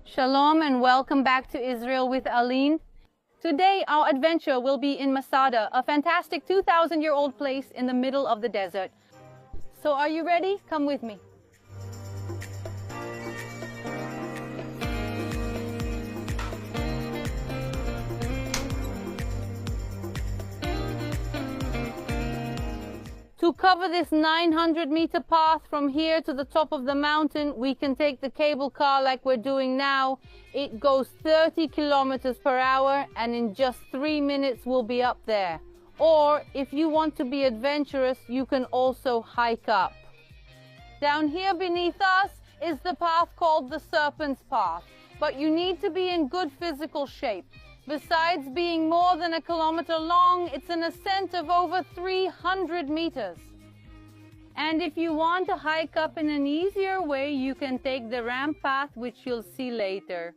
Shalom and welcome back to Israel with Aline. Today our adventure will be in Masada, a fantastic 2,000-year-old place in the middle of the desert. So are you ready? Come with me. To cover this 900-meter path from here to the top of the mountain, we can take the cable car like we're doing now. It goes 30 kilometers per hour, and in just 3 minutes we'll be up there. Or, if you want to be adventurous, you can also hike up. Down here beneath us is the path called the Serpent's Path, but you need to be in good physical shape. Besides being more than 1 kilometer long, it's an ascent of over 300 meters. And if you want to hike up in an easier way, you can take the ramp path, which you'll see later.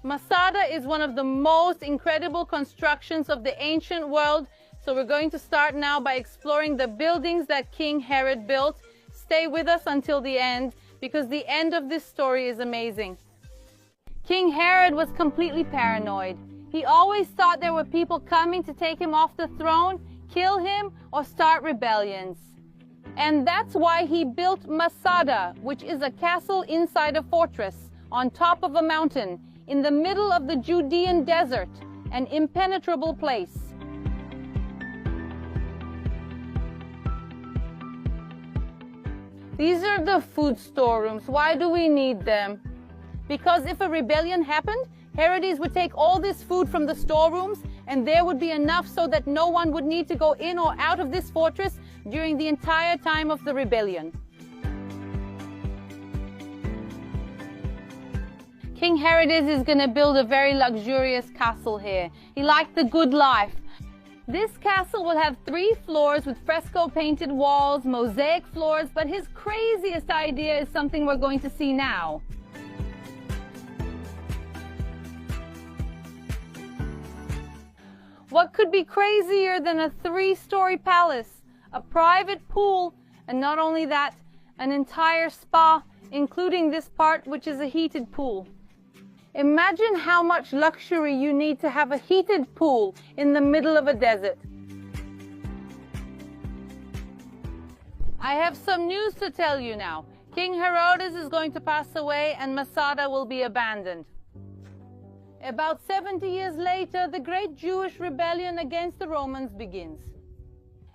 Masada is one of the most incredible constructions of the ancient world, so we're going to start now by exploring the buildings that King Herod built. Stay with us until the end, because the end of this story is amazing. King Herod was completely paranoid. He always thought there were people coming to take him off the throne, kill him, or start rebellions. And that's why he built Masada, which is a castle inside a fortress, on top of a mountain, in the middle of the Judean desert, an impenetrable place. These are the food storerooms. Why do we need them? Because if a rebellion happened, Herodes would take all this food from the storerooms, and there would be enough so that no one would need to go in or out of this fortress during the entire time of the rebellion. King Herodes is going to build a very luxurious castle here. He liked the good life. This castle will have 3 floors with fresco painted walls, mosaic floors, but his craziest idea is something we're going to see now. What could be crazier than a 3-story palace, a private pool, and not only that, an entire spa, including this part which is a heated pool. Imagine how much luxury you need to have a heated pool in the middle of a desert. I have some news to tell you now. King Herodes is going to pass away and Masada will be abandoned. About 70 years later, the great Jewish rebellion against the Romans begins.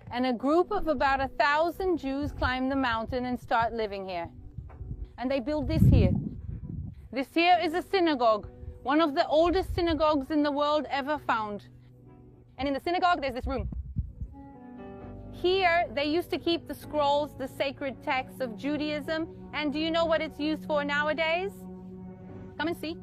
And a group of about 1,000 Jews climb the mountain and start living here. And they build this here. This here is a synagogue, one of the oldest synagogues in the world ever found. And in the synagogue, there's this room. Here, they used to keep the scrolls, the sacred texts of Judaism. And do you know what it's used for nowadays? Come and see.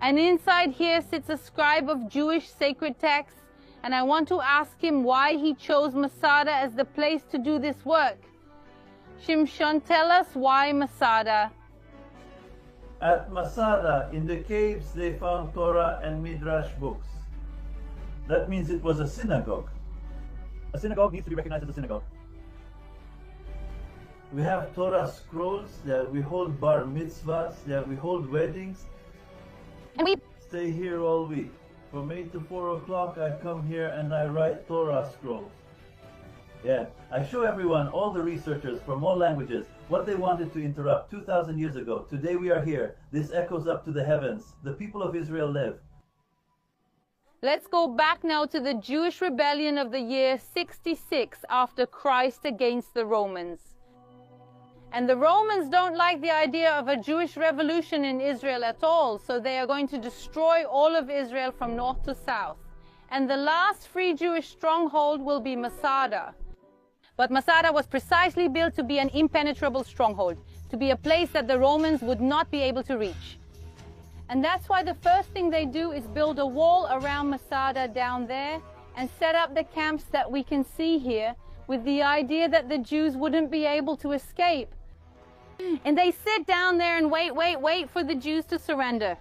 And inside here sits a scribe of Jewish sacred texts, and I want to ask him why he chose Masada as the place to do this work. Shimshon, tell us why Masada. At Masada, in the caves, they found Torah and Midrash books. That means it was a synagogue. A synagogue needs to be recognized as a synagogue. We have Torah scrolls, we hold bar mitzvahs, we hold weddings. And we stay here all week. From 8 to 4 o'clock, I come here and I write Torah scrolls. I show everyone, all the researchers from all languages, what they wanted to interrupt 2,000 years ago. Today we are here. This echoes up to the heavens. The people of Israel live. Let's go back now to the Jewish rebellion of the year 66 after Christ against the Romans. And the Romans don't like the idea of a Jewish revolution in Israel at all, so they are going to destroy all of Israel from north to south. And the last free Jewish stronghold will be Masada. But Masada was precisely built to be an impenetrable stronghold, to be a place that the Romans would not be able to reach. And that's why the first thing they do is build a wall around Masada down there and set up the camps that we can see here, with the idea that the Jews wouldn't be able to escape. And they sit down there and wait for the Jews to surrender.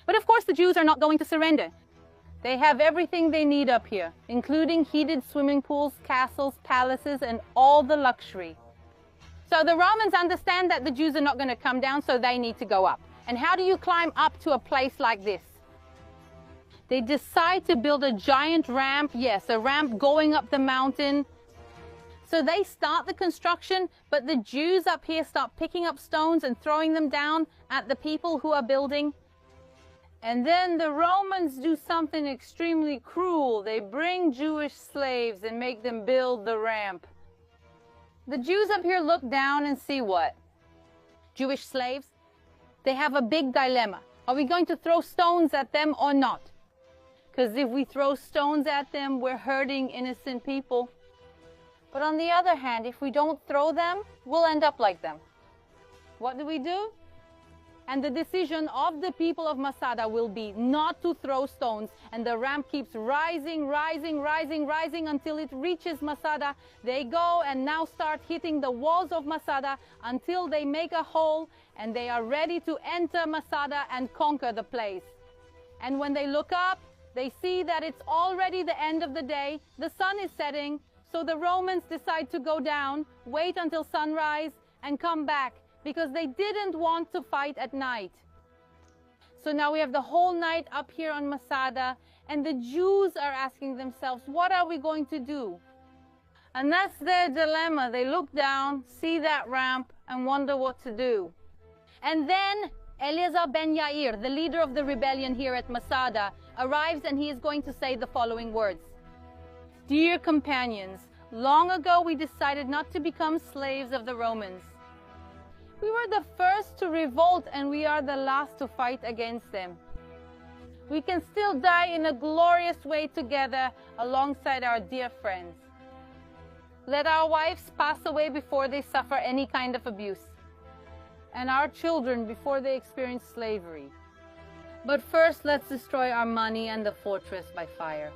But of course the Jews are not going to surrender. They have everything they need up here, including heated swimming pools, castles, palaces, and all the luxury. So the Romans understand that the Jews are not going to come down, so they need to go up. And how do you climb up to a place like this? They decide to build a giant ramp, yes, a ramp going up the mountain. So they start the construction, but the Jews up here start picking up stones and throwing them down at the people who are building. And then the Romans do something extremely cruel. They bring Jewish slaves and make them build the ramp. The Jews up here look down and see what? Jewish slaves? They have a big dilemma. Are we going to throw stones at them or not? Because if we throw stones at them, we're hurting innocent people. But on the other hand, if we don't throw them, we'll end up like them. What do? And the decision of the people of Masada will be not to throw stones. And the ramp keeps rising, rising, rising, rising until it reaches Masada. They go and now start hitting the walls of Masada until they make a hole and they are ready to enter Masada and conquer the place. And when they look up, they see that it's already the end of the day. The sun is setting. So the Romans decide to go down, wait until sunrise, and come back, because they didn't want to fight at night. So now we have the whole night up here on Masada, and the Jews are asking themselves, what are we going to do? And that's their dilemma. They look down, see that ramp, and wonder what to do. And then Eleazar ben Yair, the leader of the rebellion here at Masada, arrives, and he is going to say the following words. Dear companions, long ago we decided not to become slaves of the Romans. We were the first to revolt and we are the last to fight against them. We can still die in a glorious way together alongside our dear friends. Let our wives pass away before they suffer any kind of abuse, and our children before they experience slavery. But first, let's destroy our money and the fortress by fire.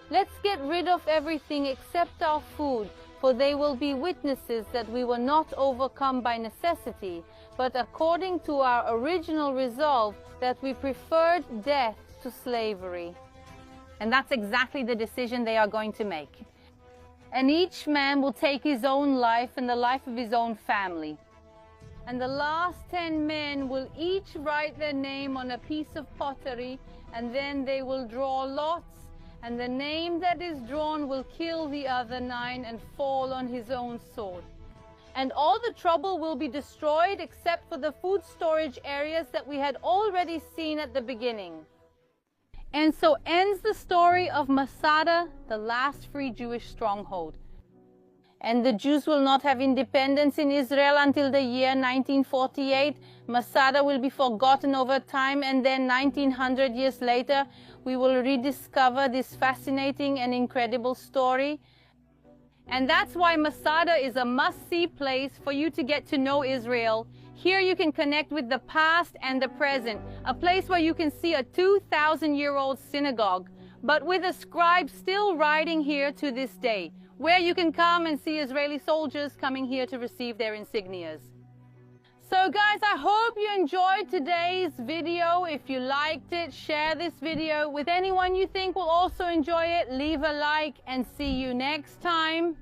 Let's get rid of everything except our food, for they will be witnesses that we were not overcome by necessity, but according to our original resolve that we preferred death to slavery. And that's exactly the decision they are going to make. And each man will take his own life and the life of his own family. And the last 10 men will each write their name on a piece of pottery, and then they will draw lots, and the name that is drawn will kill the other 9 and fall on his own sword. And all the trouble will be destroyed except for the food storage areas that we had already seen at the beginning. And so ends the story of Masada, the last free Jewish stronghold. And the Jews will not have independence in Israel until the year 1948. Masada will be forgotten over time, and then 1900 years later, we will rediscover this fascinating and incredible story. And that's why Masada is a must-see place for you to get to know Israel. Here you can connect with the past and the present, a place where you can see a 2,000-year-old synagogue, but with a scribe still writing here to this day, where you can come and see Israeli soldiers coming here to receive their insignias. So guys, I hope you enjoyed today's video. If you liked it, share this video with anyone you think will also enjoy it. Leave a like and see you next time.